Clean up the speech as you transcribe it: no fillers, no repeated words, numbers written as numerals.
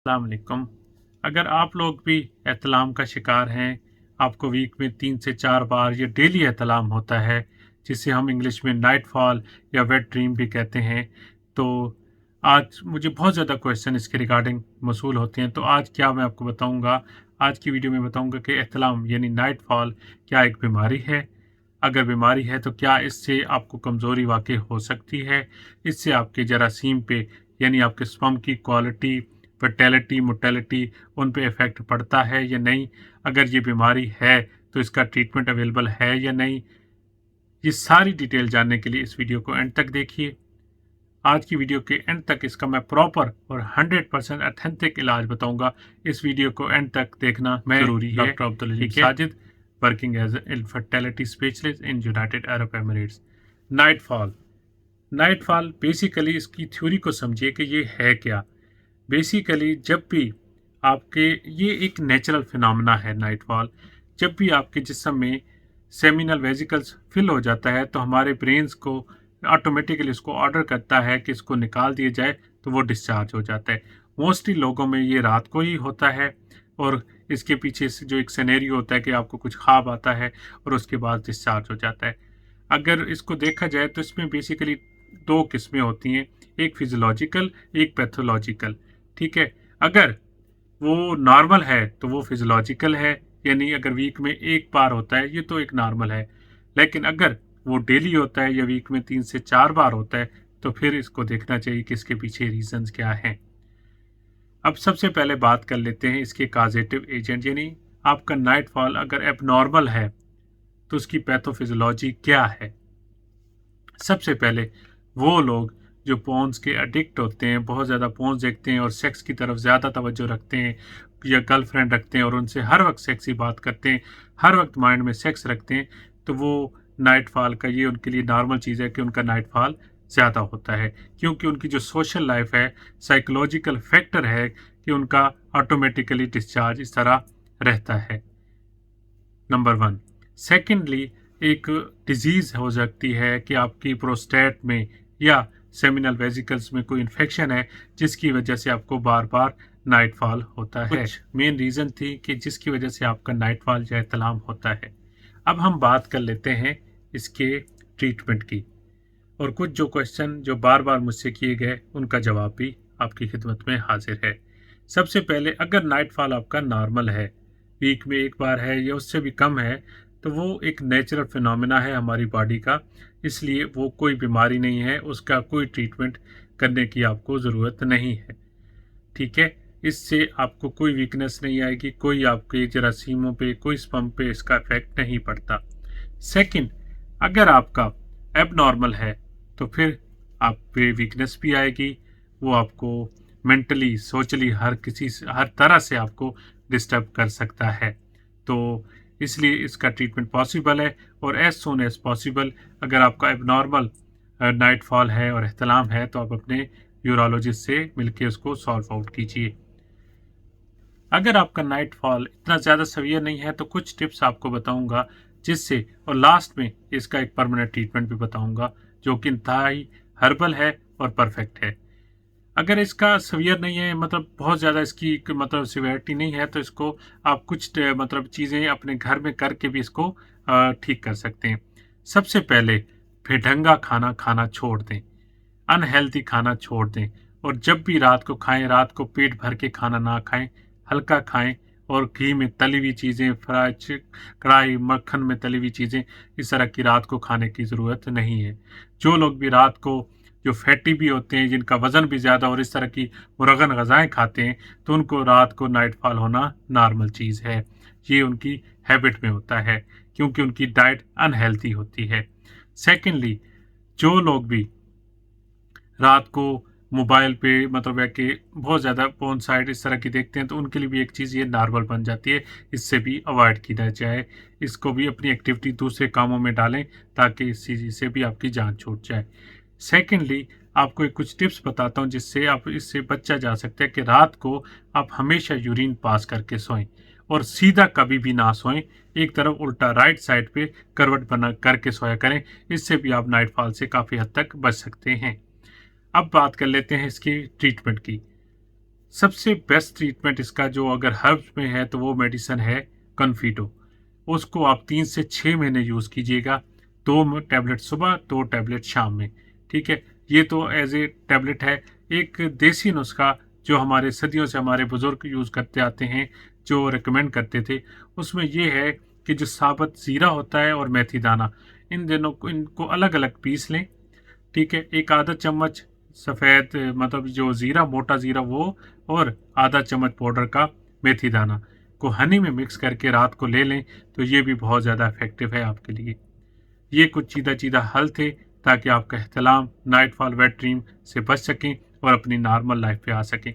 अस्सलाम वालेकुम। अगर आप लोग भी एहतलाम का शिकार हैं, आपको वीक में 3 से 4 बार ये डेली एहतलाम होता है, जिसे हम इंग्लिश में नाइट फॉल या वेट ड्रीम भी कहते हैं, तो आज मुझे बहुत ज़्यादा क्वेश्चन इसके रिगार्डिंग मौसूल होते हैं। तो आज क्या मैं आपको बताऊँगा, आज की वीडियो में बताऊँगा कि एहतलाम यानी नाइट फॉल क्या एक बीमारी है? अगर बीमारी है तो क्या इससे आपको कमज़ोरी वाक़ई हो सकती है? इससे आपके जरासीम पे यानी आपके स्पर्म की क्वालिटी, फर्टिलिटी, मोर्टेलिटी उन पे इफ़ेक्ट पड़ता है या नहीं? अगर ये बीमारी है तो इसका ट्रीटमेंट अवेलेबल है या नहीं? ये सारी डिटेल जानने के लिए इस वीडियो को एंड तक देखिए। आज की वीडियो के एंड तक इसका मैं प्रॉपर और 100% ऑथेंटिक इलाज बताऊंगा। इस वीडियो को एंड तक देखना मैं ज़रूरी है। Doctor Abdul Aleem Sajid, working as a infertility specialist in United Arab Emirates. Nightfall basically इसकी थ्योरी को समझिए कि ये है क्या। बेसिकली जब भी आपके ये एक नेचुरल फिनोमेना है नाइटफॉल। जब भी आपके जिस्म में सेमिनल वेसिकल्स फिल हो जाता है तो हमारे ब्रेन्स को ऑटोमेटिकली उसको ऑर्डर करता है कि इसको निकाल दिया जाए, तो वो डिस्चार्ज हो जाता है। मोस्टली लोगों में ये रात को ही होता है और इसके पीछे से जो एक सिनेरियो होता है कि आपको कुछ ख्वाब आता है और उसके बाद डिस्चार्ज हो जाता है। अगर इसको देखा जाए तो इसमें बेसिकली दो किस्में होती हैं, एक फिजियोलॉजिकल, एक पैथोलॉजिकल। ठीक है, अगर वो नॉर्मल है तो वो फिजियोलॉजिकल है, यानी अगर वीक में एक बार होता है ये तो एक नॉर्मल है। लेकिन अगर वो डेली होता है या वीक में 3 से 4 बार होता है तो फिर इसको देखना चाहिए कि इसके पीछे रीजंस क्या हैं। अब सबसे पहले बात कर लेते हैं इसके काजेटिव एजेंट, यानी आपका नाइटफॉल अगर एबनॉर्मल है तो उसकी पैथोफिजियोलॉजी क्या है। सबसे पहले वो लोग जो पोन्स के एडिक्ट होते हैं, बहुत ज़्यादा पोन्स देखते हैं और सेक्स की तरफ ज़्यादा तवज्जो रखते हैं, या गर्लफ्रेंड रखते हैं और उनसे हर वक्त सेक्स की बात करते हैं, हर वक्त माइंड में सेक्स रखते हैं, तो वो नाइटफॉल का ये उनके लिए नॉर्मल चीज़ है कि उनका नाइटफॉल ज़्यादा होता है, क्योंकि उनकी जो सोशल लाइफ है, साइकोलॉजिकल फैक्टर है कि उनका ऑटोमेटिकली डिस्चार्ज इस तरह रहता है। नंबर 1। सेकेंडली, एक डिजीज़ हो सकती है कि आपकी प्रोस्टेट में या सेमिनल वेसिकल्स में कोई इन्फेक्शन है जिसकी वजह से आपको बार बार नाइटफॉल होता है। कुछ मेन रीज़न थी कि जिसकी वजह से आपका नाइटफॉल या एहतलाम होता है। अब हम बात कर लेते हैं इसके ट्रीटमेंट की, और कुछ जो क्वेश्चन जो बार बार मुझसे किए गए उनका जवाब भी आपकी खिदमत में हाजिर है। सबसे पहले, अगर नाइटफॉल आपका नॉर्मल है, वीक में एक बार है या उससे भी कम है, तो वो एक नेचुरल फिनोमेना है हमारी बॉडी का, इसलिए वो कोई बीमारी नहीं है, उसका कोई ट्रीटमेंट करने की आपको ज़रूरत नहीं है। ठीक है, इससे आपको कोई वीकनेस नहीं आएगी, कोई आपके जरासीमों पे, कोई स्पर्म पे इसका इफेक्ट नहीं पड़ता। सेकंड, अगर आपका एबनॉर्मल है तो फिर आप पे वीकनेस भी आएगी, वो आपको मेंटली, सोशली, हर तरह से आपको डिस्टर्ब कर सकता है। तो इसलिए इसका ट्रीटमेंट पॉसिबल है, और एज सून एज पॉसिबल अगर आपका एबनॉर्मल नाइटफॉल है और एहतलाम है तो आप अपने यूरोलॉजिस्ट से मिलकर उसको सॉल्व आउट कीजिए। अगर आपका नाइटफॉल इतना ज़्यादा सवियर नहीं है तो कुछ टिप्स आपको बताऊंगा जिससे, और लास्ट में इसका एक परमानेंट ट्रीटमेंट भी बताऊंगा जो कि इंतहाई हर्बल है और परफेक्ट है। अगर इसका सवियर नहीं है, मतलब बहुत ज़्यादा इसकी मतलब सिवियरिटी नहीं है, तो इसको आप कुछ मतलब चीज़ें अपने घर में करके भी इसको ठीक कर सकते हैं। सबसे पहले, बेढंगा खाना खाना छोड़ दें, अनहेल्दी खाना छोड़ दें, और जब भी रात को खाएं, रात को पेट भर के खाना ना खाएं, हल्का खाएं, और घी में तली हुई चीज़ें, फ्राई, कढ़ाई, मक्खन में तली हुई चीज़ें, इस तरह की रात को खाने की ज़रूरत नहीं है। जो लोग भी रात को, जो फैटी भी होते हैं, जिनका वज़न भी ज़्यादा और इस तरह की मुरगन ग़ज़ाएँ खाते हैं, तो उनको रात को नाइटफॉल होना नॉर्मल चीज़ है। ये उनकी हैबिट में होता है क्योंकि उनकी डाइट अनहेल्दी होती है। सेकेंडली, जो लोग भी रात को मोबाइल पे मतलब है कि बहुत ज़्यादा पोर्न साइट इस तरह की देखते हैं, तो उनके लिए भी एक चीज़ ये नॉर्मल बन जाती है, इससे भी अवॉइड किया जाए। इसको भी अपनी एक्टिविटी दूसरे कामों में डालें ताकि इस चीज़ से भी आपकी जान छूट जाए। सेकेंडली, आपको एक कुछ टिप्स बताता हूँ जिससे आप इससे बचा जा सकता है कि रात को आप हमेशा यूरिन पास करके सोएं, और सीधा कभी भी ना सोएं, एक तरफ उल्टा राइट साइड पे करवट बना करके सोया करें। इससे भी आप नाइटफॉल से काफ़ी हद तक बच सकते हैं। अब बात कर लेते हैं इसकी ट्रीटमेंट की। सबसे बेस्ट ट्रीटमेंट इसका जो अगर हर्ब्स में है तो वो मेडिसिन है कॉन्फिडो। उसको आप 3 से 6 महीने यूज़ कीजिएगा, 2 टैबलेट सुबह, 2 टैबलेट शाम में, ठीक है? ये तो एज़ ए टैबलेट है। एक देसी नुस्खा जो हमारे सदियों से हमारे बुज़ुर्ग यूज़ करते आते हैं, जो रिकमेंड करते थे, उसमें ये है कि जो साबुत ज़ीरा होता है और मेथी दाना, इन दोनों को इनको अलग-अलग पीस लें, ठीक है? एक आधा चम्मच सफ़ेद मतलब जो ज़ीरा, मोटा ज़ीरा वो, और आधा चम्मच पाउडर का मेथी दाना को हनी में मिक्स करके रात को ले लें, तो ये भी बहुत ज़्यादा इफ़ेक्टिव है आपके लिए। ये कुछ चीदा-चीदा हल थे ताकि आपका एहतलाम नाइट फॉल वेट ड्रीम से बच सकें और अपनी नॉर्मल लाइफ़ पे आ सकें।